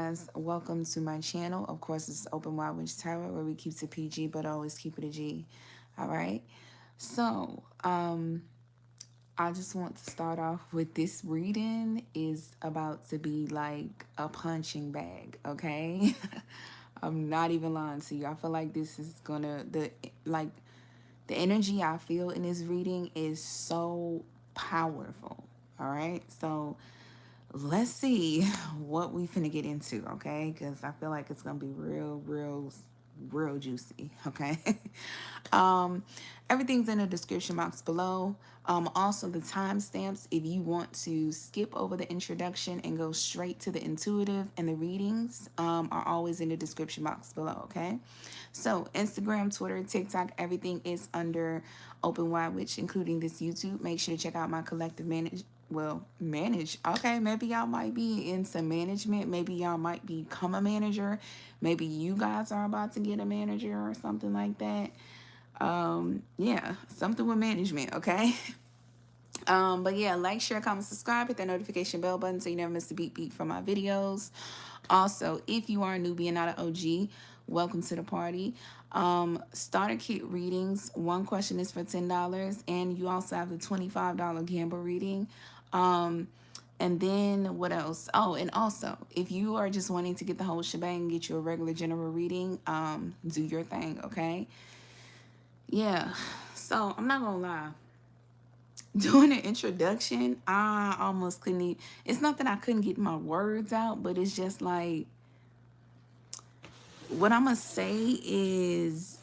guys, welcome to my channel. Of course, this is Openwidewitch Tarot, where we keep it PG but always keep it a G. All right, so I just want to start off with this reading is about to be like a punching bag, okay? I'm not even lying to you. I feel like this is gonna the energy I feel in this reading is so powerful. All right, so let's see what we finna get into, okay? Because I feel like it's gonna be real juicy, okay? Everything's in the description box below. Also the timestamps, if you want to skip over the introduction and go straight to the intuitive and the readings, are always in the description box below, okay? So Instagram, Twitter, TikTok, everything is under Openwidewitch, including this YouTube. Make sure to check out my collective manage. Okay, maybe y'all might be in some management. Maybe y'all might become a manager. Maybe you guys are about to get a manager or something like that. Yeah, something with management, okay? But yeah, like, share, comment, subscribe, hit that notification bell button so you never miss a beat from my videos. Also, if you are a newbie and not an OG, welcome to the party. Starter kit readings, one question is for $10, and you also have the $25 gamble reading. And then what else? Oh, and also, if you are just wanting to get the whole shebang, get you a regular general reading, do your thing, okay? Yeah, so I'm not gonna lie. Doing an introduction, I almost couldn't even, it's not that I couldn't get my words out, but it's just like, what I'm gonna say is,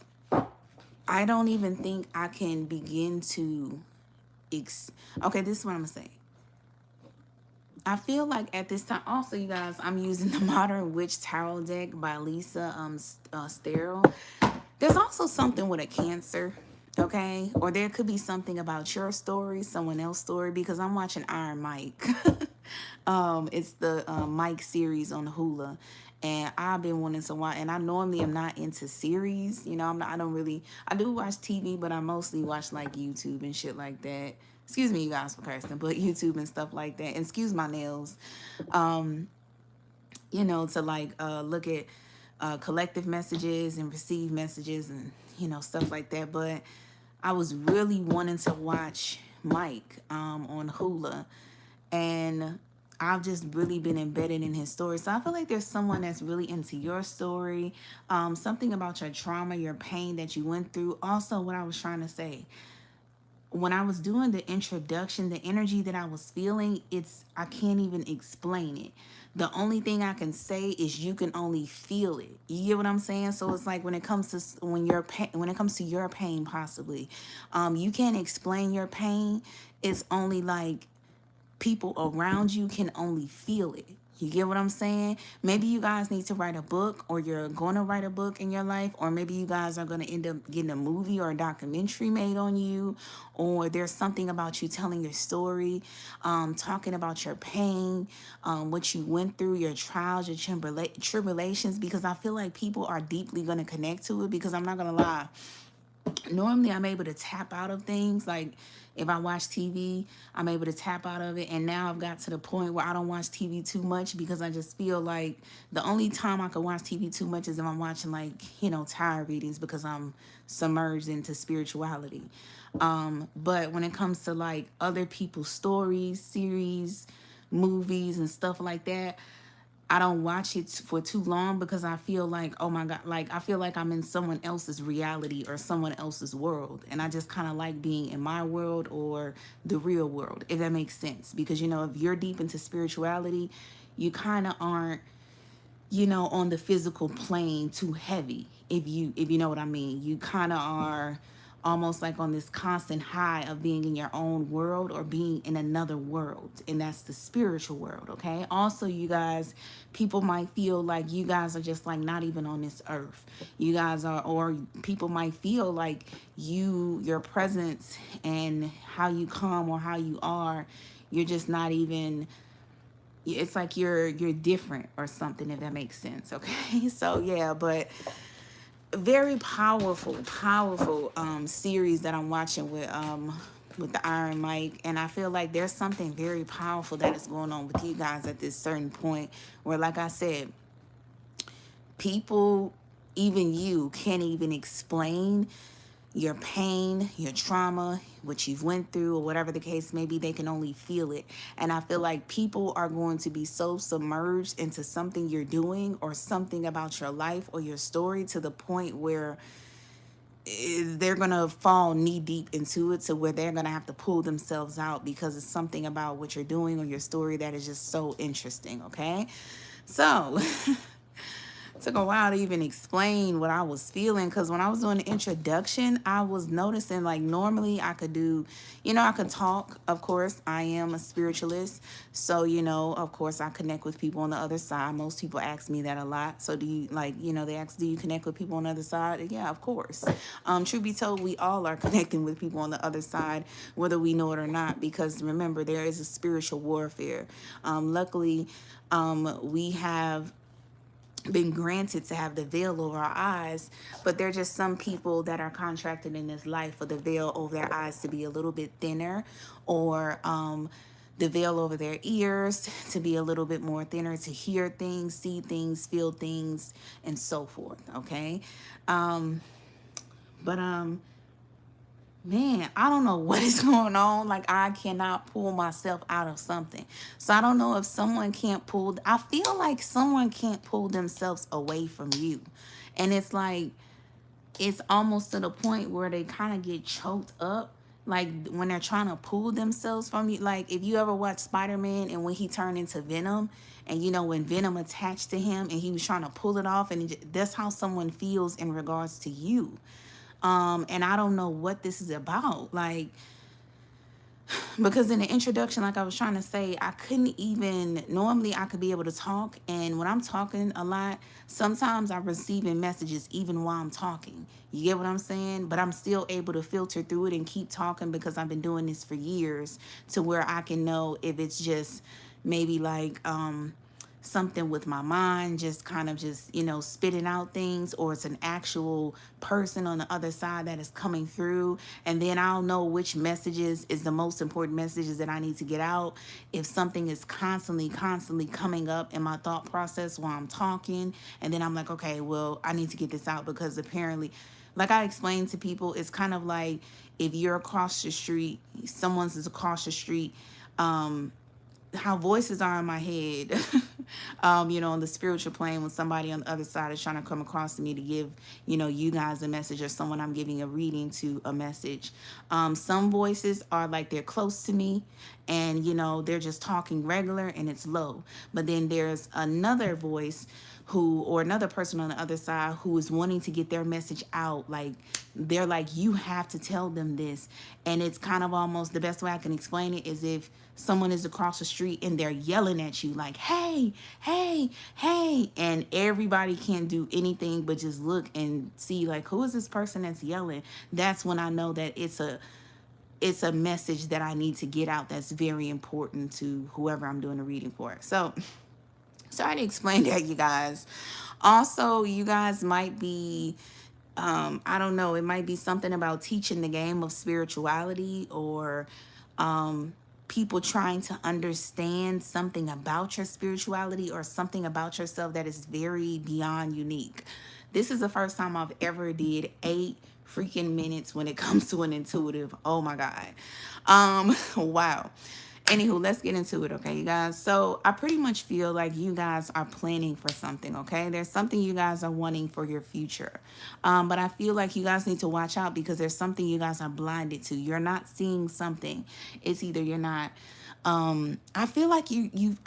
I don't even think I can begin to, okay, this is what I'm gonna say. I feel like at this time, also you guys, I'm using the Modern Witch Tarot deck by 𝗚𝗧𝗏𝗍𝗏. There's also something with a Cancer, okay? Or there could be something about your story, someone else's story, because I'm watching Iron Mike. It's the Mike series on Hulu. And I've been wanting to watch, and I normally am not into series. You know, I do watch TV, but I mostly watch like YouTube and shit like that. Excuse me, you guys, for cursing, but YouTube and stuff like that. And excuse my nails. You know, to like look at collective messages and receive messages and, you know, stuff like that. But I was really wanting to watch Mike on Hulu, and I've just really been embedded in his story. So I feel like there's someone that's really into your story, something about your trauma, your pain that you went through. Also, what I was trying to say, when I was doing the introduction, the energy that I was feeling, I can't even explain it. The only thing I can say is you can only feel it. You get what I'm saying? So it's like when it comes to your pain, possibly, you can't explain your pain. It's only like people around you can only feel it. You get what I'm saying? Maybe you guys need to write a book, or you're going to write a book in your life, or maybe you guys are going to end up getting a movie or a documentary made on you, or there's something about you telling your story, talking about your pain, what you went through, your trials, your tribulations, because I feel like people are deeply going to connect to it, because I'm not going to lie. Normally I'm able to tap out of things. Like if I watch TV, I'm able to tap out of it. And now I've got to the point where I don't watch TV too much, because I just feel like the only time I can watch TV too much is if I'm watching, like, you know, tarot readings, because I'm submerged into spirituality. But when it comes to like other people's stories, series, movies and stuff like that, I don't watch it for too long, because I feel like, oh my God, like I feel like I'm in someone else's reality or someone else's world. And I just kind of like being in my world or the real world, if that makes sense. Because, you know, if you're deep into spirituality, you kind of aren't, you know, on the physical plane too heavy. If you know what I mean. You kind of are almost like on this constant high of being in your own world or being in another world, and that's the spiritual world, okay? Also, you guys, people might feel like you guys are just like not even on this earth. You guys are, or people might feel like your presence and how you come or how you are, you're just not even, it's like you're different or something, if that makes sense, okay? So yeah, but very powerful series that I'm watching with the Iron Mike, and I feel like there's something very powerful that is going on with you guys at this certain point where, like I said, People, even you, can't even explain your pain, your trauma, what you've went through, or whatever the case may be. They can only feel it. And I feel like people are going to be so submerged into something you're doing or something about your life or your story to the point where they're going to fall knee deep into it, to where they're going to have to pull themselves out because it's something about what you're doing or your story that is just so interesting. Okay. So took a while to even explain what I was feeling, because when I was doing the introduction, I was noticing, like, normally I could do, I could talk. Of course, I am a spiritualist, so of course I connect with people on the other side. Most people ask me that a lot. So do you, like, they ask, do you connect with people on the other side? Yeah, of course. Truth be told, we all are connecting with people on the other side, whether we know it or not, because remember, there is a spiritual warfare. Luckily, we have been granted to have the veil over our eyes, but there are just some people that are contracted in this life for the veil over their eyes to be a little bit thinner, or the veil over their ears to be a little bit more thinner, to hear things, see things, feel things, and so forth. Okay. Man, I don't know what is going on. Like, I cannot pull myself out of something. So I don't know if someone can't pull. I feel like someone can't pull themselves away from you. And it's like, it's almost to the point where they kind of get choked up. Like, when they're trying to pull themselves from you. Like, if you ever watch Spider-Man and when he turned into Venom, and when Venom attached to him and he was trying to pull it off, and that's how someone feels in regards to you. And I don't know what this is about. Like, because in the introduction, like I was trying to say, I couldn't even, normally I could be able to talk. And when I'm talking a lot, sometimes I'm receiving messages even while I'm talking. You get what I'm saying? But I'm still able to filter through it and keep talking, because I've been doing this for years, to where I can know if it's just maybe like, something with my mind, just kind of just, spitting out things, or it's an actual person on the other side that is coming through. And then I'll know which messages is the most important messages that I need to get out. If something is constantly coming up in my thought process while I'm talking, and then I'm like, okay, well, I need to get this out, because apparently, like I explained to people, it's kind of like if you're across the street, someone's is across the street, how voices are in my head, on the spiritual plane, when somebody on the other side is trying to come across to me to give, you guys a message, or someone I'm giving a reading to a message. Some voices are like they're close to me, and, they're just talking regular and it's low. But then there's another voice or another person on the other side who is wanting to get their message out. Like, they're like, you have to tell them this. And it's kind of almost, the best way I can explain it is if someone is across the street and they're yelling at you like, hey, hey, hey, and everybody can't do anything but just look and see, like, who is this person that's yelling? That's when I know that it's a message that I need to get out that's very important to whoever I'm doing the reading for. So sorry to explain that, you guys. Also, you guys might be, I don't know, it might be something about teaching the game of spirituality, or people trying to understand something about your spirituality or something about yourself that is very beyond unique. This is the first time I've ever did 8 freaking minutes when it comes to an intuitive. Oh my God. Wow. Anywho, let's get into it, okay, you guys? So I pretty much feel like you guys are planning for something, okay? There's something you guys are wanting for your future. But I feel like you guys need to watch out, because there's something you guys are blinded to. You're not seeing something. It's either you're not. I feel like you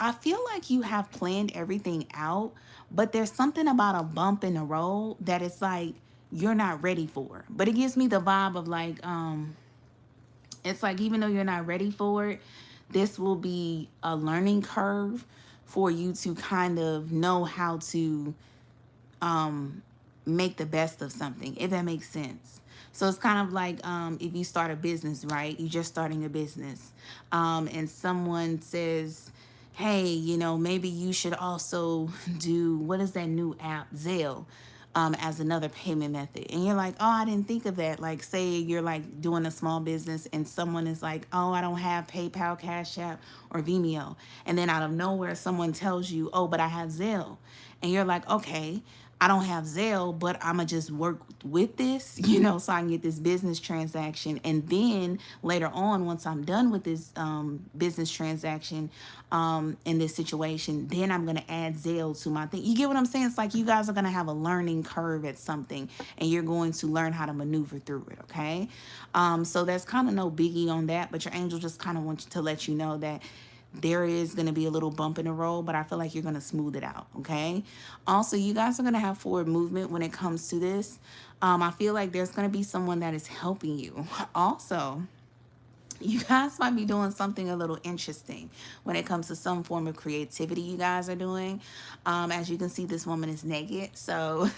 have planned everything out, but there's something about a bump in the road that it's like you're not ready for. But it gives me the vibe of like, it's like, even though you're not ready for it, this will be a learning curve for you to kind of know how to make the best of something, if that makes sense. So it's kind of like if you start a business, right? You're just starting a business, and someone says, hey, maybe you should also do, what is that new app, Zelle, as another payment method. And you're like, oh, I didn't think of that. Like, say you're like doing a small business and someone is like, oh, I don't have PayPal, Cash App, or Vimeo. And then out of nowhere, someone tells you, oh, but I have Zelle. And you're like, okay, I don't have Zelle, but I'm going to just work with this, you know, so I can get this business transaction. And then later on, once I'm done with this business transaction in this situation, then I'm going to add Zelle to my thing. You get what I'm saying? It's like you guys are going to have a learning curve at something, and you're going to learn how to maneuver through it, okay? So that's kind of no biggie on that, but your angel just kind of wants to let you know that there is going to be a little bump in the road, but I feel like you're going to smooth it out, okay? Also, you guys are going to have forward movement when it comes to this. I feel like there's going to be someone that is helping you. Also, you guys might be doing something a little interesting when it comes to some form of creativity you guys are doing. As you can see, this woman is naked. So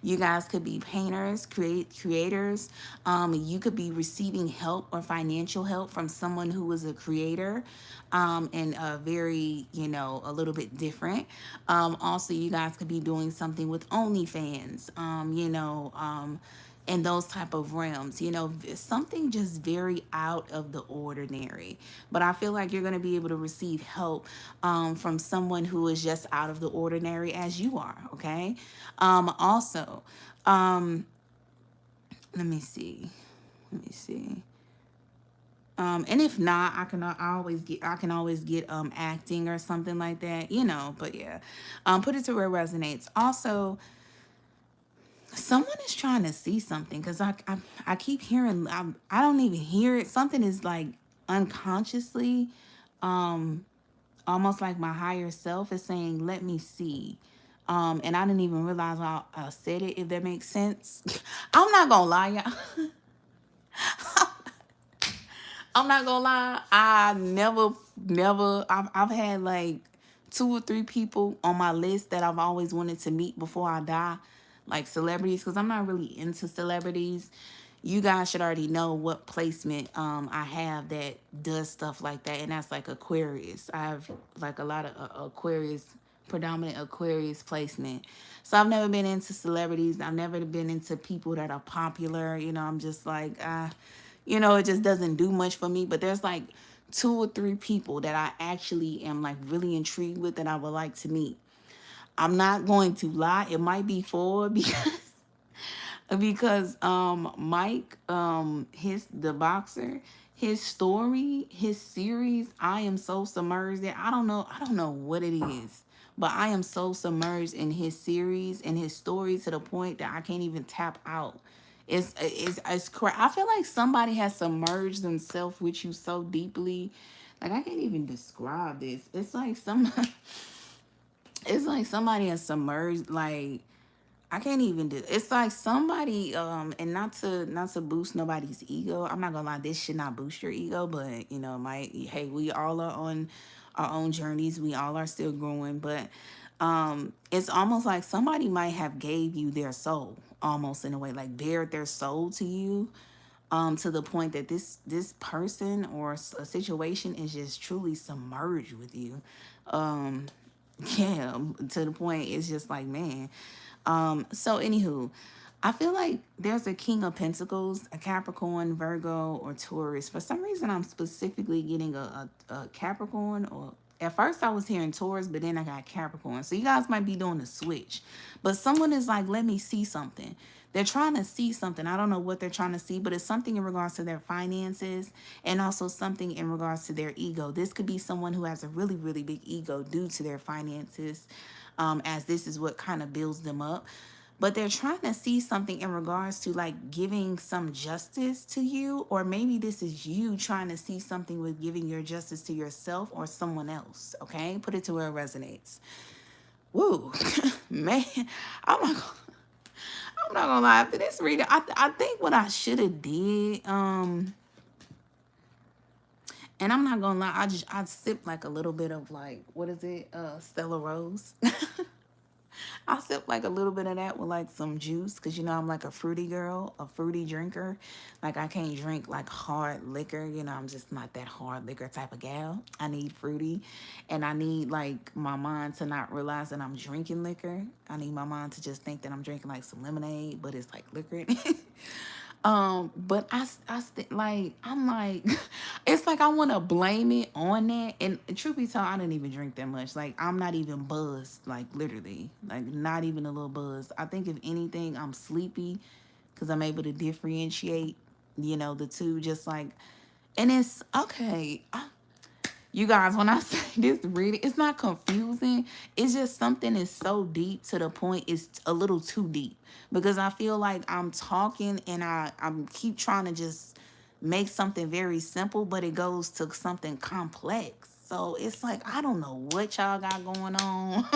you guys could be painters, creators. You could be receiving help or financial help from someone who is a creator and very, you know, a little bit different. Also, you guys could be doing something with OnlyFans, you know, in those type of realms, you know, something just very out of the ordinary. But I feel like you're going to be able to receive help from someone who is just out of the ordinary as you are, okay? Also, let me see. And if not, I can always get acting or something like that, you know. But yeah, put it to where it resonates. Also, someone is trying to see something, because I keep hearing, I don't even hear it. Something is like unconsciously, almost like my higher self is saying, let me see. And I didn't even realize I said it, if that makes sense. I'm not gonna lie, y'all. I'm not gonna lie. I've had like 2 or 3 people on my list that I've always wanted to meet before I die, like celebrities, because I'm not really into celebrities. You guys should already know what placement I have that does stuff like that, and that's like Aquarius. I have like a lot of Aquarius, predominant Aquarius placement. So I've never been into celebrities. I've never been into people that are popular. You know, I'm just like, you know, it just doesn't do much for me. But there's like 2 or 3 people that I actually am like really intrigued with that I would like to meet. I'm not going to lie, it might be 4 because Mike, the boxer, his story, his series, I am so submerged in. I don't know what it is, but I am so submerged in his series and his story to the point that I can't even tap out. It's I feel like somebody has submerged themselves with you so deeply. Like, I can't even describe this. It's like somebody has submerged, like, I can't even do. It's like somebody, and not to boost nobody's ego. I'm not gonna lie, this should not boost your ego, but you know, hey, we all are on our own journeys. We all are still growing, but it's almost like somebody might have gave you their soul, almost in a way, like bared their soul to you, to the point that this person or a situation is just truly submerged with you. Yeah, to the point it's just like, man. So anywho, I feel like there's a King of Pentacles, a Capricorn, Virgo, or Taurus. For some reason, I'm specifically getting a Capricorn, or at first I was hearing Taurus, but then I got Capricorn. So you guys might be doing a switch. But someone is like, let me see something. They're trying to see something. I don't know what they're trying to see, but it's something in regards to their finances and also something in regards to their ego. This could be someone who has a really, really big ego due to their finances, as this is what kind of builds them up. But they're trying to see something in regards to like giving some justice to you, or maybe this is you trying to see something with giving your justice to yourself or someone else, okay? Put it to where it resonates. Woo, man, I'm not gonna lie, after this reading, I think what I should have did, and I'm not gonna lie, I sipped like a little bit of like, what is it, Stella Rose. I sip like a little bit of that with like some juice, because you know I'm like a fruity girl, a fruity drinker. Like, I can't drink like hard liquor, you know, I'm just not that hard liquor type of gal. I need fruity, and I need like my mind to not realize that I'm drinking liquor. I need my mind to just think that I'm drinking like some lemonade, but it's like liquor in it. But like, I'm like, it's like I want to blame it on that. And truth be told, I didn't even drink that much. Like, I'm not even buzzed, like literally, like not even a little buzzed. I think if anything, I'm sleepy because I'm able to differentiate, you know, the two. Just like, and it's okay. You guys, when I say this reading, it's not confusing. It's just something is so deep to the point it's a little too deep. Because I feel like I'm talking and I'm keep trying to just make something very simple, but it goes to something complex. So it's like, I don't know what y'all got going on.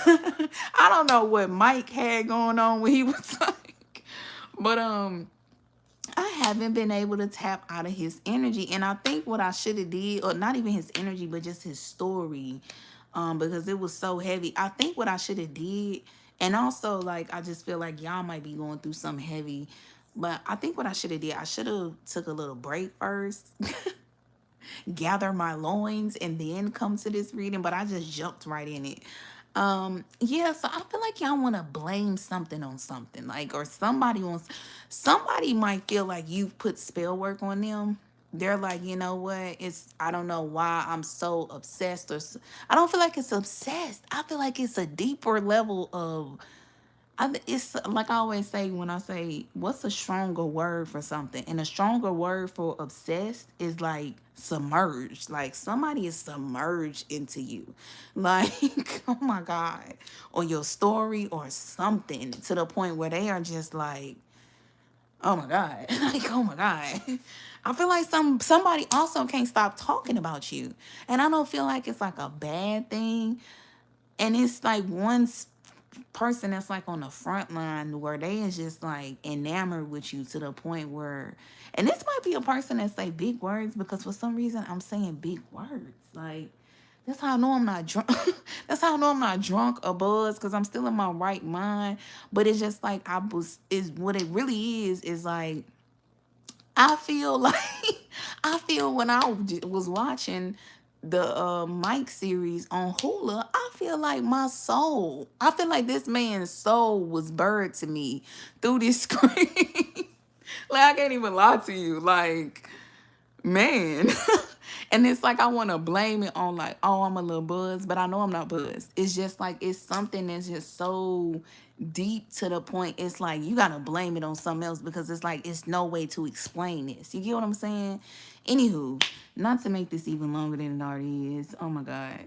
I don't know what Mike had going on when he was like, but I haven't been able to tap out of his energy. And I think what I should have did, or not even his energy, but just his story, because it was so heavy. I think what I should have did, and also like I just feel like y'all might be going through something heavy, but I think what I should have did, I should have took a little break first, gather my loins, and then come to this reading. But I just jumped right in it. Yeah, so I feel like y'all want to blame something on something, like, or somebody might feel like you've put spell work on them. They're like, you know what, I don't know why I'm so obsessed, I don't feel like it's obsessed. I feel like it's a deeper level of, it's like I always say when I say, what's a stronger word for something? And a stronger word for obsessed is like submerged. Like somebody is submerged into you. Like, oh my God. Or your story or something, to the point where they are just like, oh my God. Like, oh my God. I feel like somebody also can't stop talking about you. And I don't feel like it's like a bad thing. And it's like one's person that's like on the front line where they is just like enamored with you to the point where, and this might be a person that say big words, because for some reason I'm saying big words. Like, that's how I know I'm not drunk. That's how I know I'm not drunk or buzzed, because I'm still in my right mind. But it's just like is what it really is like, I feel like I feel when I was watching the Mike series on Hulu, I feel like my soul, I feel like this man's soul was buried to me through this screen. Like, I can't even lie to you. Like, man. And it's like I want to blame it on like, oh, I'm a little buzzed, but I know I'm not buzzed. It's just like, it's something that's just so deep to the point. It's like you got to blame it on something else, because it's like, it's no way to explain this. You get what I'm saying? Anywho, not to make this even longer than it already is. Oh my God.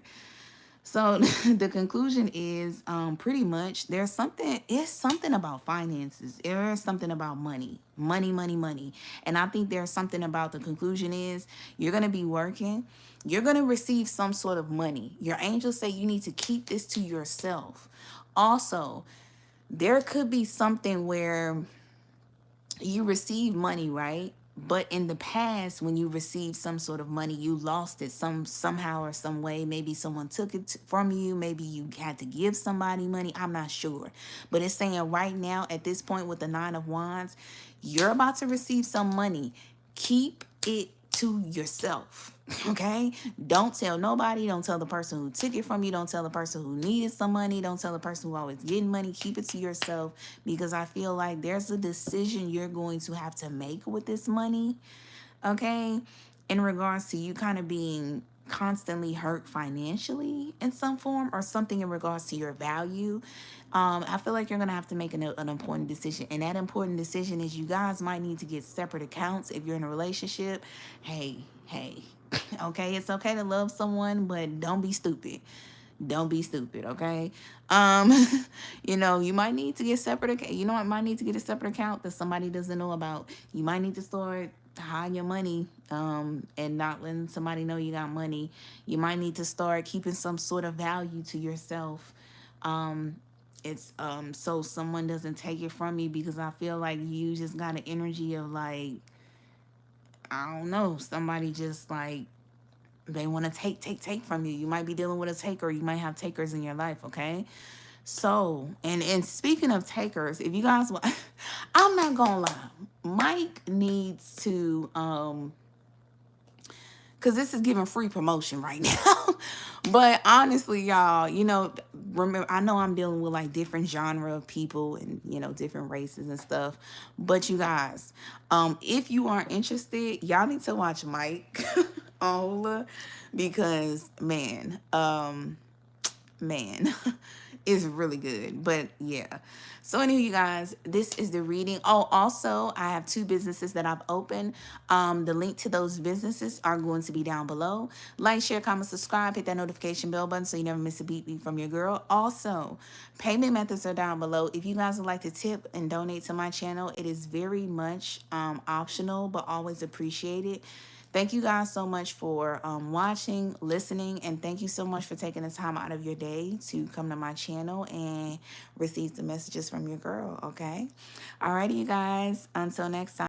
So the conclusion is pretty much it's something about finances. There's something about money. And I think there's something about, the conclusion is, you're going to be working. You're going to receive some sort of money. Your angels say you need to keep this to yourself. Also, there could be something where you receive money, right? But in the past, when you received some sort of money, you lost it somehow or some way. Maybe someone took it from you. Maybe you had to give somebody money. I'm not sure. But it's saying right now, at this point with the 9 of Wands, you're about to receive some money. Keep it to yourself. Okay? Don't tell nobody. Don't tell the person who took it from you. Don't tell the person who needed some money. Don't tell the person who always getting money. Keep it to yourself, because I feel like there's a decision you're going to have to make with this money. Okay? In regards to you kind of being constantly hurt financially in some form, or something in regards to your value. I feel like you're going to have to make an important decision. And that important decision is, you guys might need to get separate accounts if you're in a relationship. Hey. Okay, it's okay to love someone, but don't be stupid. Don't be stupid, okay? You know, you might need to get separate. You know what? Might need to get a separate account that somebody doesn't know about. You might need to start hiding your money, and not letting somebody know you got money. You might need to start keeping some sort of value to yourself. It's so someone doesn't take it from you, because I feel like you just got an energy of like, I don't know, somebody just like, they want to take from you. You might be dealing with a taker. You might have takers in your life, okay? So, and speaking of takers, if you guys want, I'm not gonna lie, Mike needs to because this is giving free promotion right now. But honestly, y'all, you know, remember, I know I'm dealing with like different genre of people and, you know, different races and stuff. But you guys, if you are interested, y'all need to watch Mike on Hula, because man, it's really good. But yeah. So anyway, you guys, this is the reading. Oh, also, I have 2 businesses that I've opened. The link to those businesses are going to be down below. Like, share, comment, subscribe, hit that notification bell button so you never miss a beat from your girl. Also, payment methods are down below. If you guys would like to tip and donate to my channel, it is very much optional, but always appreciated. Thank you guys so much for watching, listening, and thank you so much for taking the time out of your day to come to my channel and receive the messages from your girl, okay? Alrighty, you guys. Until next time.